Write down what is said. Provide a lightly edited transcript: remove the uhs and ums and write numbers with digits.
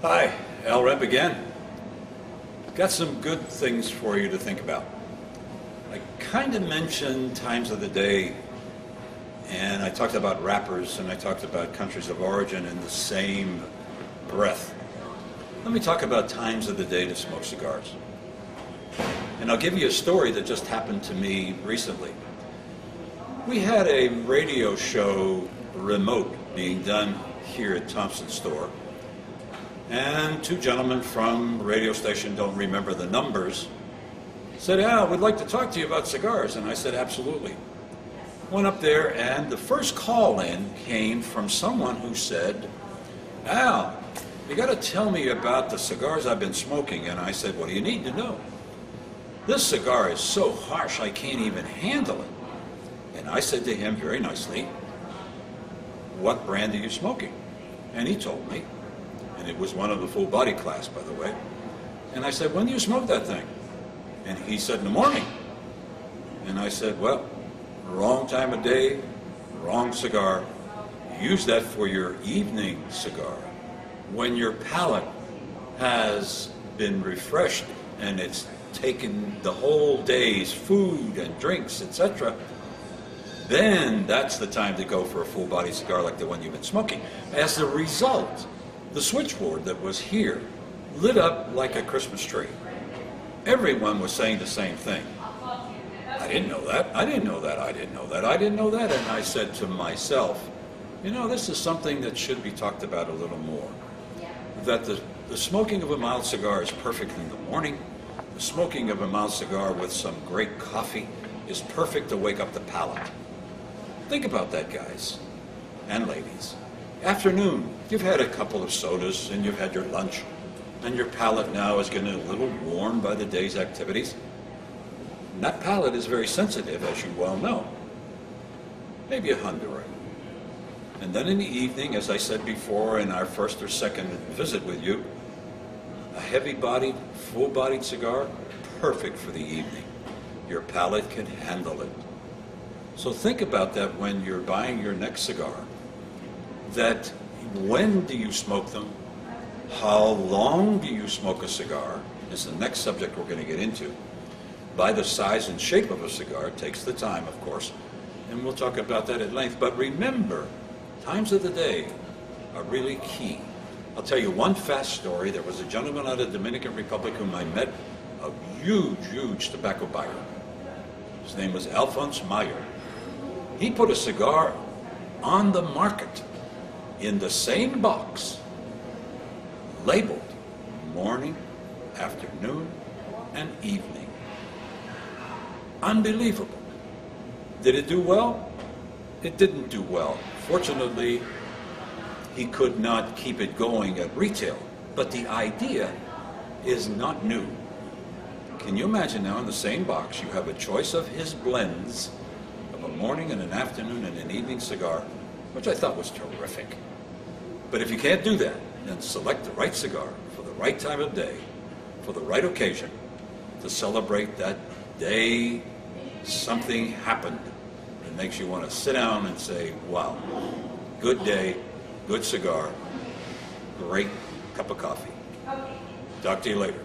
Hi, Al Rep again. Got some good things for you to think about. I kind of mentioned times of the day, and I talked about wrappers, and I talked about countries of origin in the same breath. Let me talk about times of the day to smoke cigars. And I'll give you a story that just happened to me recently. We had a radio show remote being done here at Thompson store. And two gentlemen from the radio station, don't remember the numbers, said, Al, we'd like to talk to you about cigars. And I said, absolutely. Went up there, and the first call in came from someone who said, Al, you got to tell me about the cigars I've been smoking. And I said, what do you need to know? This cigar is so harsh I can't even handle it. And I said to him very nicely, what brand are you smoking? And he told me. And it was one of the full body class, by the way. And I said, when do you smoke that thing? And he said, in the morning. And I said, well, wrong time of day, wrong cigar. Use that for your evening cigar. When your palate has been refreshed and it's taken the whole day's food and drinks, etc., then that's the time to go for a full body cigar like the one you've been smoking. As a result, the switchboard that was here lit up like a Christmas tree. Everyone was saying the same thing. I didn't know that, I didn't know that, I didn't know that, I didn't know that. And I said to myself, you know, this is something that should be talked about a little more. That the smoking of a mild cigar is perfect in the morning. The smoking of a mild cigar with some great coffee is perfect to wake up the palate. Think about that, guys and ladies. Afternoon, you've had a couple of sodas and you've had your lunch, and your palate now is getting a little worn by the day's activities. And that palate is very sensitive, as you well know. Maybe a Honduran. And then in the evening, as I said before in our first or second visit with you, a heavy-bodied, full-bodied cigar, perfect for the evening. Your palate can handle it. So think about that when you're buying your next cigar. That when do you smoke them? How long do you smoke a cigar? Is the next subject we're going to get into. By the size and shape of a cigar, it takes the time, of course, and we'll talk about that at length. But remember, times of the day are really key. I'll tell you one fast story. There was a gentleman out of the Dominican Republic whom I met, a huge tobacco buyer. His name was Alphonse Meyer. He put a cigar on the market in the same box, labeled morning, afternoon, and evening. Unbelievable. Did it do well? It didn't do well. Fortunately, he could not keep it going at retail, but the idea is not new. Can you imagine now in the same box you have a choice of his blends of a morning and an afternoon and an evening cigar, which I thought was terrific. But if you can't do that, then select the right cigar for the right time of day, for the right occasion, to celebrate that day something happened that makes you want to sit down and say, wow, good day, good cigar, great cup of coffee. Talk to you later.